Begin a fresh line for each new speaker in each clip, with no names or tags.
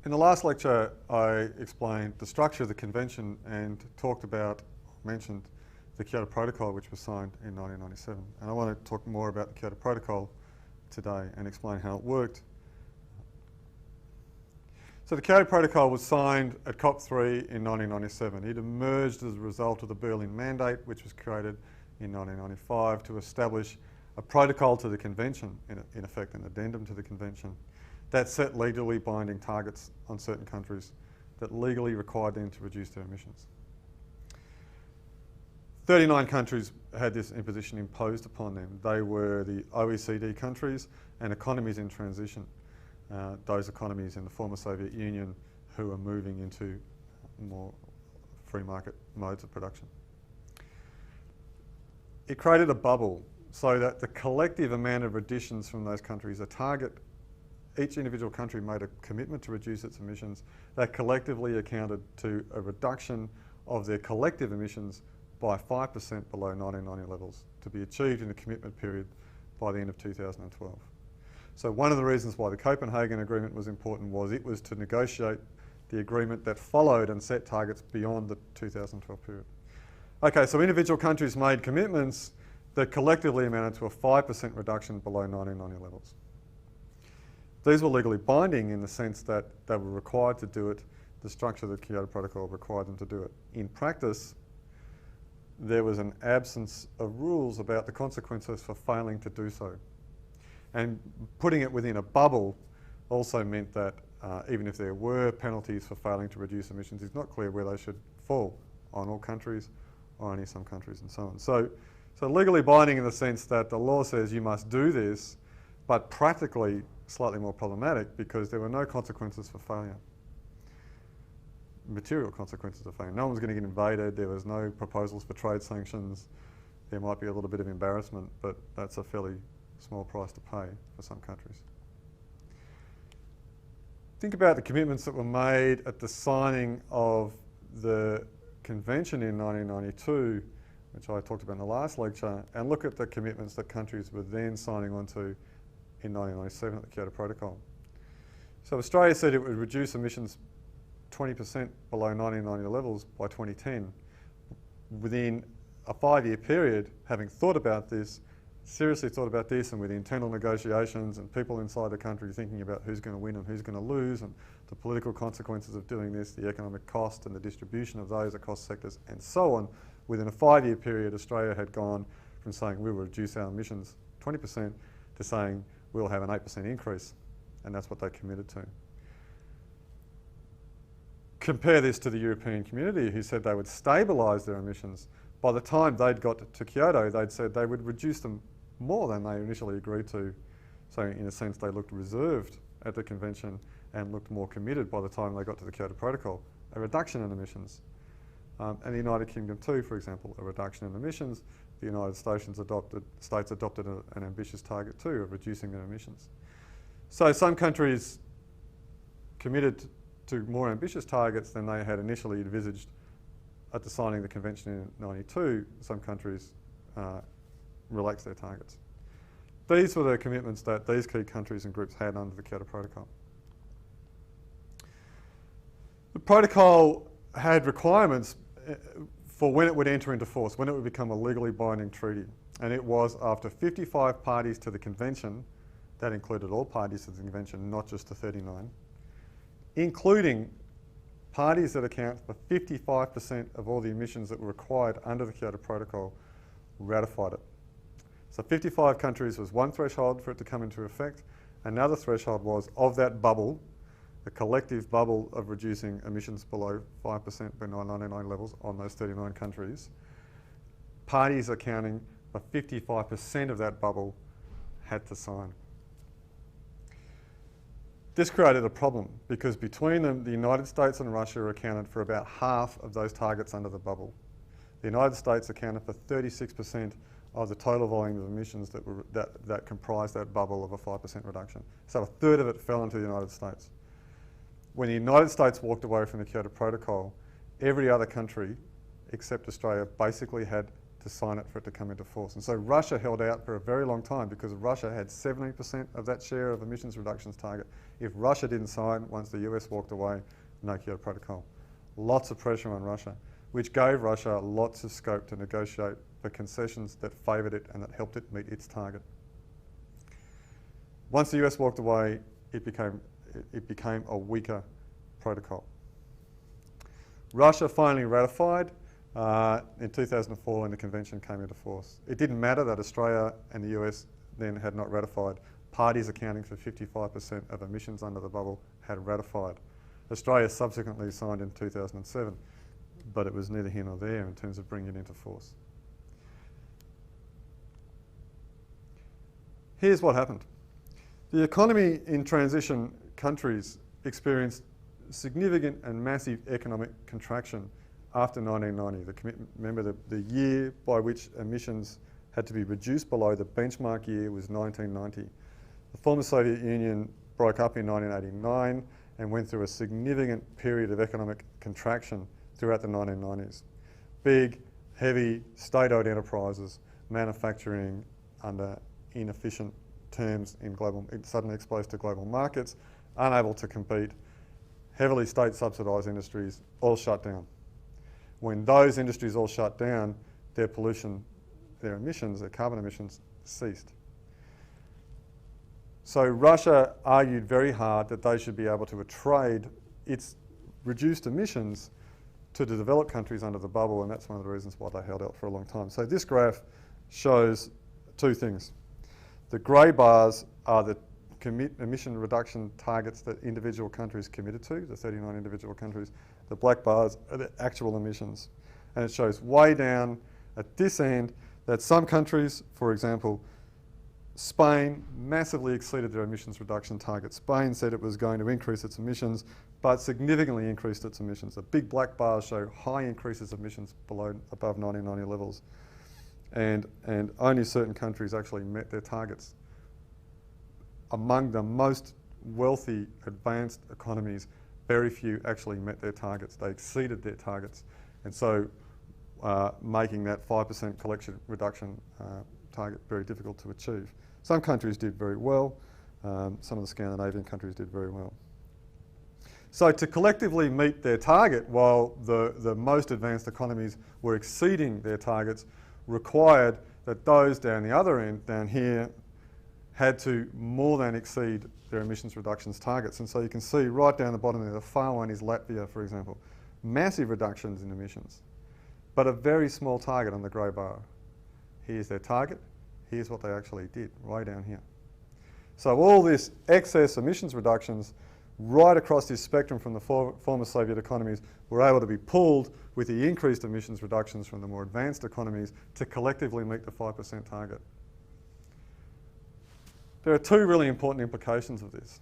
In the last lecture, I explained the structure of the convention and mentioned the Kyoto Protocol, which was signed in 1997. And I want to talk more about the Kyoto Protocol today and explain how it worked. So the Kyoto Protocol was signed at COP3 in 1997. It emerged as a result of the Berlin Mandate, which was created in 1995 to establish a protocol to the convention, in effect an addendum to the convention, that set legally binding targets on certain countries that legally required them to reduce their emissions. 39 countries had this imposition imposed upon them. They were the OECD countries and economies in transition, those economies in the former Soviet Union who are moving into more free market modes of production. It created a bubble so that the collective amount of reductions from those countries, each individual country made a commitment to reduce its emissions that collectively accounted to a reduction of their collective emissions by 5% below 1990 levels to be achieved in the commitment period by the end of 2012. So one of the reasons why the Copenhagen Agreement was important was it was to negotiate the agreement that followed and set targets beyond the 2012 period. Okay, so individual countries made commitments that collectively amounted to a 5% reduction below 1990 levels. These were legally binding in the sense that they were required to do it. The structure of the Kyoto Protocol required them to do it. In practice, there was an absence of rules about the consequences for failing to do so. And putting it within a bubble also meant that even if there were penalties for failing to reduce emissions, it's not clear where they should fall, on all countries or only some countries and so on. So legally binding in the sense that the law says you must do this, but practically slightly more problematic because there were no consequences for failure. Material consequences of failure. No one was going to get invaded. There was no proposals for trade sanctions. There might be a little bit of embarrassment, but that's a fairly small price to pay for some countries. Think about the commitments that were made at the signing of the convention in 1992, which I talked about in the last lecture, and look at the commitments that countries were then signing on to in 1997 at the Kyoto Protocol. So Australia said it would reduce emissions 20% below 1990 levels by 2010. Within a 5-year period, having thought about this, seriously thought about this, and with internal negotiations and people inside the country thinking about who's going to win and who's going to lose and the political consequences of doing this, the economic cost and the distribution of those across sectors and so on, within a 5-year period, Australia had gone from saying we will reduce our emissions 20% to saying we'll have an 8% increase, and that's what they committed to. Compare this to the European community, who said they would stabilise their emissions. By the time they'd got to Kyoto, they'd said they would reduce them more than they initially agreed to. So in a sense, they looked reserved at the convention and looked more committed by the time they got to the Kyoto Protocol, a reduction in emissions. And the United Kingdom too, for example, a reduction in emissions. The United States adopted an ambitious target too of reducing their emissions. So some countries committed to more ambitious targets than they had initially envisaged at the signing of the convention in 1992. Some countries relaxed their targets. These were the commitments that these key countries and groups had under the Kyoto Protocol. The protocol had requirements for when it would enter into force, when it would become a legally binding treaty. And it was after 55 parties to the convention, that included all parties to the convention, not just the 39, including parties that account for 55% of all the emissions that were required under the Kyoto Protocol, ratified it. So 55 countries was one threshold for it to come into effect. Another threshold was, of that bubble, the collective bubble of reducing emissions below 5% by 1999 levels on those 39 countries, parties accounting for 55% of that bubble had to sign. This created a problem because between them, the United States and Russia accounted for about half of those targets under the bubble. The United States accounted for 36% of the total volume of emissions that comprised that bubble of a 5% reduction. So a third of it fell into the United States. When the United States walked away from the Kyoto Protocol, every other country except Australia basically had to sign it for it to come into force. And so Russia held out for a very long time because Russia had 70% of that share of emissions reductions target. If Russia didn't sign, once the US walked away, no Kyoto Protocol. Lots of pressure on Russia, which gave Russia lots of scope to negotiate for concessions that favoured it and that helped it meet its target. Once the US walked away, it became a weaker protocol. Russia finally ratified in 2004 when the convention came into force. It didn't matter that Australia and the US then had not ratified. Parties accounting for 55% of emissions under the bubble had ratified. Australia subsequently signed in 2007, but it was neither here nor there in terms of bringing it into force. Here's what happened. The economy in transition countries experienced significant and massive economic contraction after 1990. Remember, the year by which emissions had to be reduced below the benchmark year was 1990. The former Soviet Union broke up in 1989 and went through a significant period of economic contraction throughout the 1990s. Big, heavy, state-owned enterprises manufacturing under inefficient terms suddenly exposed to global markets, unable to compete, heavily state-subsidised industries all shut down. When those industries all shut down, their pollution, their emissions, their carbon emissions ceased. So Russia argued very hard that they should be able to trade its reduced emissions to the developed countries under the bubble, and that's one of the reasons why they held out for a long time. So this graph shows two things. The grey bars are the emission reduction targets that individual countries committed to, the 39 individual countries. The black bars are the actual emissions. And it shows way down at this end that some countries, for example, Spain massively exceeded their emissions reduction target. Spain said it was going to increase its emissions, but significantly increased its emissions. The big black bars show high increases of emissions above 1990 levels. And only certain countries actually met their targets. Among the most wealthy, advanced economies, very few actually met their targets. They exceeded their targets. And so making that 5% collection reduction target very difficult to achieve. Some countries did very well. Some of the Scandinavian countries did very well. So to collectively meet their target, while the most advanced economies were exceeding their targets, required that those down the other end, down here, had to more than exceed their emissions reductions targets. And so you can see right down the bottom there, the far one is Latvia, for example. Massive reductions in emissions, but a very small target on the grey bar. Here's their target. Here's what they actually did, right down here. So all this excess emissions reductions right across this spectrum from the former Soviet economies were able to be pulled with the increased emissions reductions from the more advanced economies to collectively meet the 5% target. There are two really important implications of this.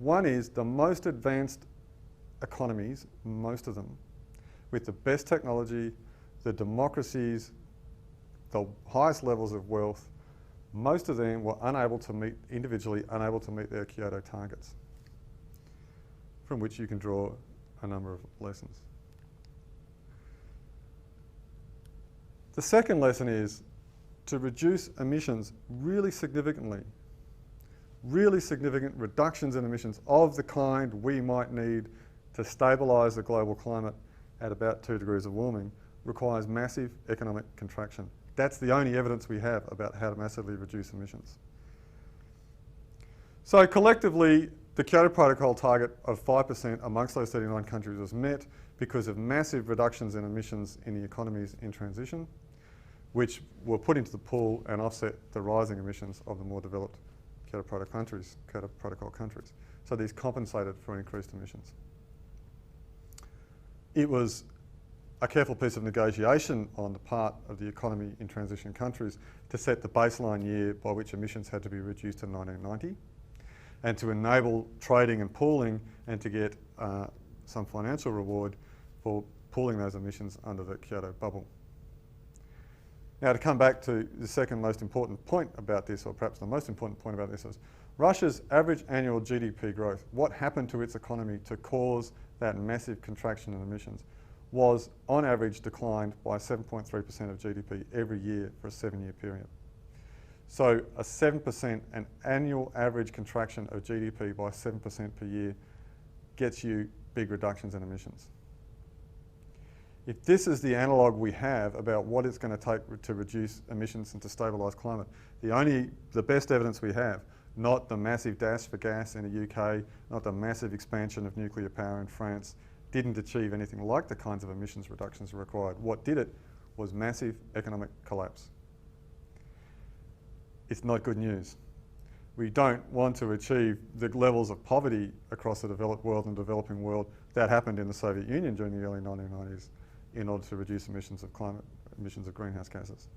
One is the most advanced economies, most of them, with the best technology, the democracies, the highest levels of wealth, most of them were individually unable to meet their Kyoto targets, from which you can draw a number of lessons. The second lesson is to reduce emissions really significantly reductions in emissions of the kind we might need to stabilise the global climate at about 2 degrees of warming requires massive economic contraction. That's the only evidence we have about how to massively reduce emissions. So collectively, the Kyoto Protocol target of 5% amongst those 39 countries was met because of massive reductions in emissions in the economies in transition, which were put into the pool and offset the rising emissions of the more developed Kyoto Protocol countries. So these compensated for increased emissions. It was a careful piece of negotiation on the part of the economy in transition countries to set the baseline year by which emissions had to be reduced to 1990 and to enable trading and pooling and to get some financial reward for pooling those emissions under the Kyoto bubble. Now, to come back to the second most important point about this, or perhaps the most important point about this, is Russia's average annual GDP growth. What happened to its economy to cause that massive contraction in emissions? was, on average, declined by 7.3% of GDP every year for a 7-year period. So a 7%, an annual average contraction of GDP by 7% per year gets you big reductions in emissions. If this is the analogue we have about what it's going to take to reduce emissions and to stabilise climate, the best evidence we have, not the massive dash for gas in the UK, not the massive expansion of nuclear power in France, didn't achieve anything like the kinds of emissions reductions required. What did it was massive economic collapse. It's not good news. We don't want to achieve the levels of poverty across the developed world and developing world that happened in the Soviet Union during the early 1990s in order to reduce emissions of greenhouse gases.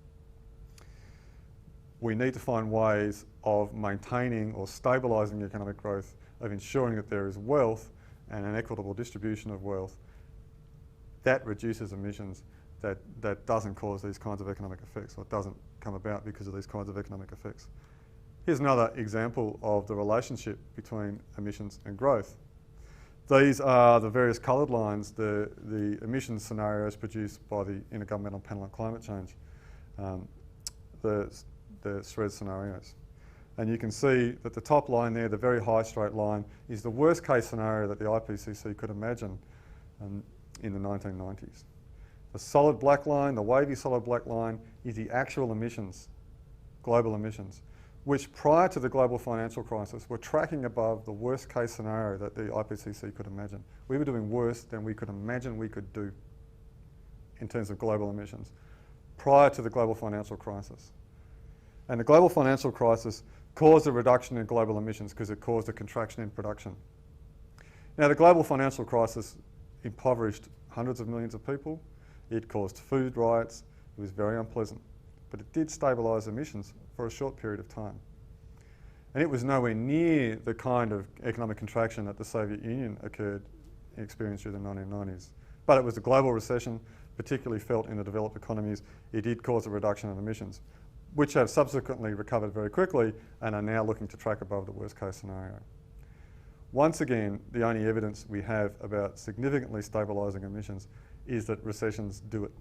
We need to find ways of maintaining or stabilising economic growth, of ensuring that there is wealth and an equitable distribution of wealth that reduces emissions, that doesn't cause these kinds of economic effects, or doesn't come about because of these kinds of economic effects. Here's another example of the relationship between emissions and growth. These are the various coloured lines, the emissions scenarios produced by the Intergovernmental Panel on Climate Change, the SRES scenarios. And you can see that the top line there, the very high straight line, is the worst case scenario that the IPCC could imagine in the 1990s. The solid black line, the wavy solid black line, is the actual emissions, global emissions, which prior to the global financial crisis were tracking above the worst case scenario that the IPCC could imagine. We were doing worse than we could imagine we could do in terms of global emissions prior to the global financial crisis. And the global financial crisis caused a reduction in global emissions because it caused a contraction in production. Now, the global financial crisis impoverished hundreds of millions of people. It caused food riots. It was very unpleasant. But it did stabilise emissions for a short period of time. And it was nowhere near the kind of economic contraction that the Soviet Union experienced through the 1990s. But it was a global recession, particularly felt in the developed economies. It did cause a reduction in emissions, which have subsequently recovered very quickly and are now looking to track above the worst case scenario. Once again, the only evidence we have about significantly stabilising emissions is that recessions do it.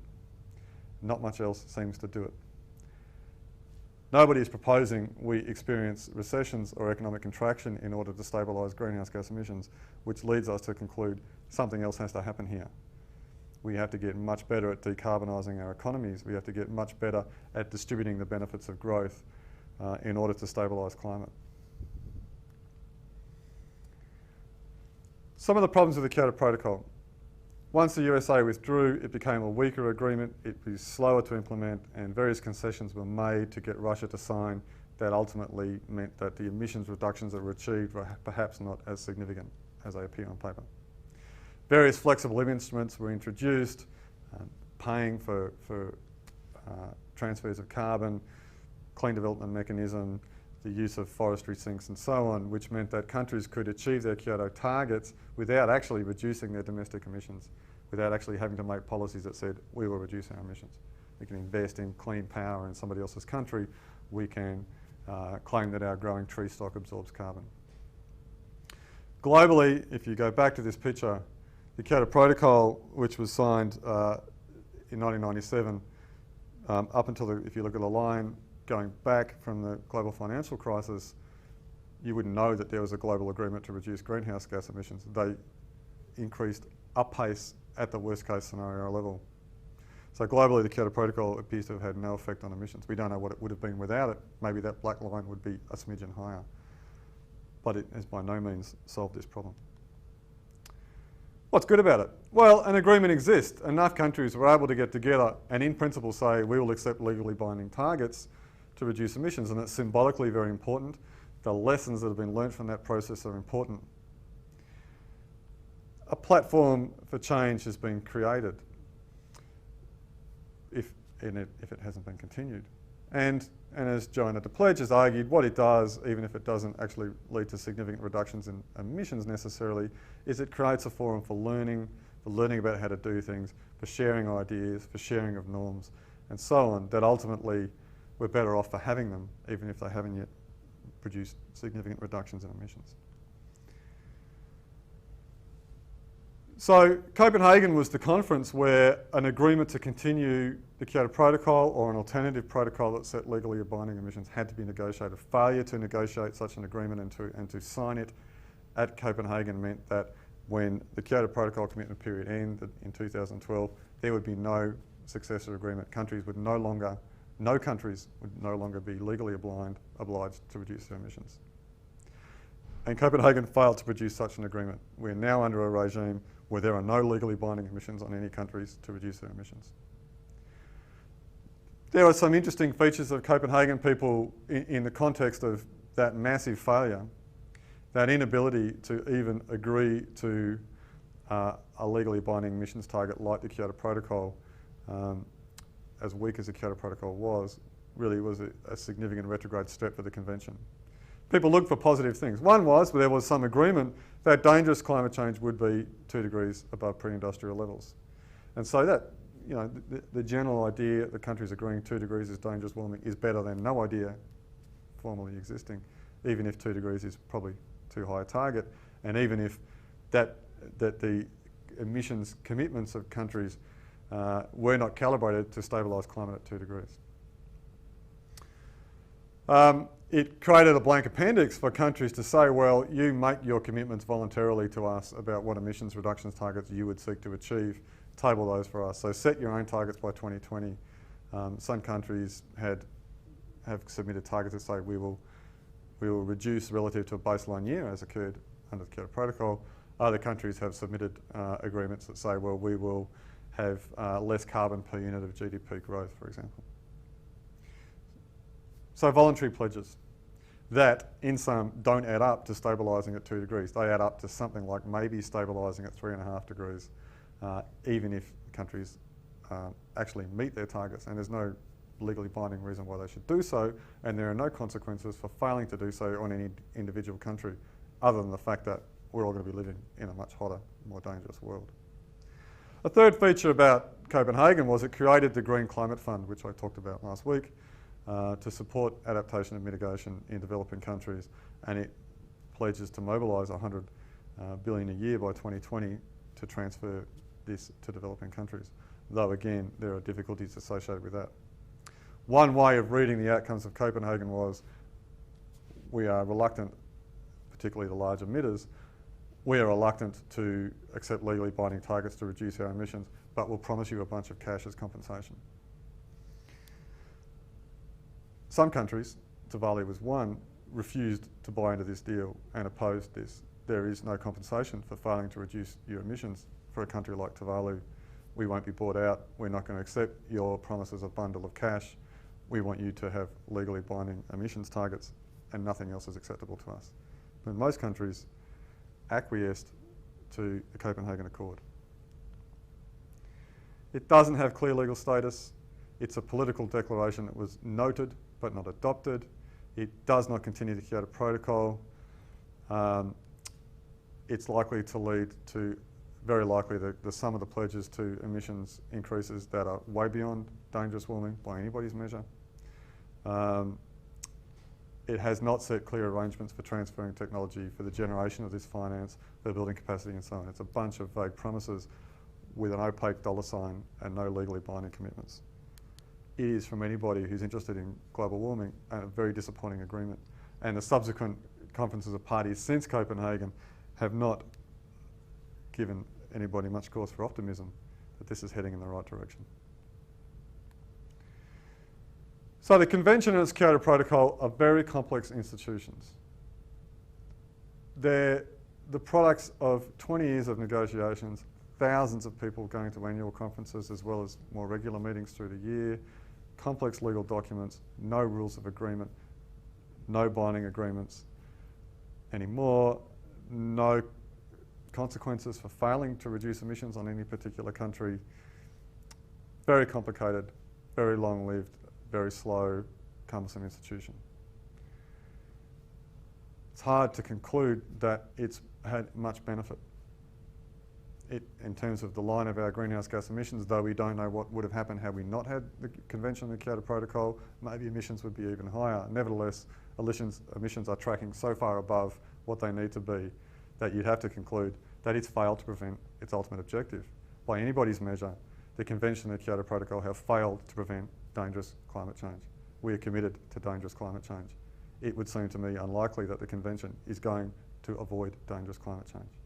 Not much else seems to do it. Nobody is proposing we experience recessions or economic contraction in order to stabilise greenhouse gas emissions, which leads us to conclude something else has to happen here. We have to get much better at decarbonising our economies. We have to get much better at distributing the benefits of growth in order to stabilise climate. Some of the problems with the Kyoto Protocol. Once the USA withdrew, it became a weaker agreement, it was slower to implement, and various concessions were made to get Russia to sign that ultimately meant that the emissions reductions that were achieved were perhaps not as significant as they appear on paper. Various flexible instruments were introduced, paying for transfers of carbon, clean development mechanism, the use of forestry sinks and so on, which meant that countries could achieve their Kyoto targets without actually reducing their domestic emissions, without actually having to make policies that said, we will reduce our emissions. We can invest in clean power in somebody else's country. We can claim that our growing tree stock absorbs carbon. Globally, if you go back to this picture, the Kyoto Protocol, which was signed in 1997, up until, if you look at the line going back from the global financial crisis, you wouldn't know that there was a global agreement to reduce greenhouse gas emissions. They increased apace at the worst case scenario level. So globally, the Kyoto Protocol appears to have had no effect on emissions. We don't know what it would have been without it. Maybe that black line would be a smidgen higher. But it has by no means solved this problem. What's good about it? Well, an agreement exists. Enough countries were able to get together and in principle say, we will accept legally binding targets to reduce emissions, and it's symbolically very important. The lessons that have been learned from that process are important. A platform for change has been created, if it hasn't been continued. And as Joanna de Pledge has argued, what it does, even if it doesn't actually lead to significant reductions in emissions necessarily, is it creates a forum for learning about how to do things, for sharing ideas, for sharing of norms, and so on, that ultimately we're better off for having them, even if they haven't yet produced significant reductions in emissions. So Copenhagen was the conference where an agreement to continue the Kyoto Protocol or an alternative protocol that set legally binding emissions had to be negotiated. Failure to negotiate such an agreement and to sign it at Copenhagen meant that when the Kyoto Protocol commitment period ended in 2012, there would be no successor agreement. No countries would no longer be legally obliged to reduce their emissions. And Copenhagen failed to produce such an agreement. We're now under a regime where there are no legally binding emissions on any countries to reduce their emissions. There are some interesting features of Copenhagen. People, in the context of that massive failure, that inability to even agree to a legally binding emissions target like the Kyoto Protocol, as weak as the Kyoto Protocol was, really was a significant retrograde step for the convention. People looked for positive things. One was there was some agreement that dangerous climate change would be 2 degrees above pre-industrial levels. And so that, you know, the general idea the countries agreeing 2 degrees is dangerous warming is better than no idea formally existing, even if 2 degrees is probably too high a target, and even if that the emissions commitments of countries were not calibrated to stabilise climate at 2 degrees. It created a blank appendix for countries to say, well, you make your commitments voluntarily to us about what emissions reductions targets you would seek to achieve, table those for us. So set your own targets by 2020. Some countries have submitted targets that say we will reduce relative to a baseline year, as occurred under the Kyoto Protocol. Other countries have submitted agreements that say, well, we will have less carbon per unit of GDP growth, for example. So voluntary pledges that, in sum, don't add up to stabilising at 2 degrees. They add up to something like maybe stabilising at 3.5 degrees, even if countries actually meet their targets. And there's no legally binding reason why they should do so, and there are no consequences for failing to do so on any individual country, other than the fact that we're all going to be living in a much hotter, more dangerous world. A third feature about Copenhagen was it created the Green Climate Fund, which I talked about last week, to support adaptation and mitigation in developing countries, and it pledges to mobilise $100 billion a year by 2020 to transfer this to developing countries, though again there are difficulties associated with that. One way of reading the outcomes of Copenhagen was we are reluctant, particularly the large emitters, we are reluctant to accept legally binding targets to reduce our emissions, but we'll promise you a bunch of cash as compensation. Some countries, Tuvalu was one, refused to buy into this deal and opposed this. There is no compensation for failing to reduce your emissions for a country like Tuvalu. We won't be bought out. We're not going to accept your promises of bundle of cash. We want you to have legally binding emissions targets, and nothing else is acceptable to us. But most countries acquiesced to the Copenhagen Accord. It doesn't have clear legal status. It's a political declaration that was noted but not adopted. It does not continue the Kyoto Protocol. It's likely to lead to, very likely, the sum of the pledges to emissions increases that are way beyond dangerous warming by anybody's measure. It has not set clear arrangements for transferring technology for the generation of this finance, for building capacity and so on. It's a bunch of vague promises with an opaque dollar sign and no legally binding commitments. It is, from anybody who's interested in global warming, a very disappointing agreement. And the subsequent conferences of parties since Copenhagen have not given anybody much cause for optimism that this is heading in the right direction. So the Convention and its Kyoto Protocol are very complex institutions. They're the products of 20 years of negotiations, thousands of people going to annual conferences as well as more regular meetings through the year, complex legal documents, no rules of agreement, no binding agreements anymore, no consequences for failing to reduce emissions on any particular country. Very complicated, very long-lived, very slow, cumbersome institution. It's hard to conclude that it's had much benefit. In terms of the line of our greenhouse gas emissions, though we don't know what would have happened had we not had the Convention and the Kyoto Protocol, maybe emissions would be even higher. Nevertheless, emissions are tracking so far above what they need to be that you'd have to conclude that it's failed to prevent its ultimate objective. By anybody's measure, the Convention and the Kyoto Protocol have failed to prevent dangerous climate change. We are committed to dangerous climate change. It would seem to me unlikely that the Convention is going to avoid dangerous climate change.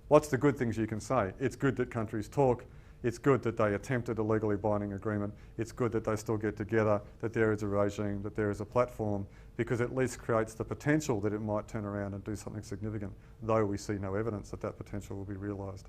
What's the good things you can say? It's good that countries talk. It's good that they attempted a legally binding agreement. It's good that they still get together, that there is a regime, that there is a platform, because it at least creates the potential that it might turn around and do something significant, though we see no evidence that that potential will be realised.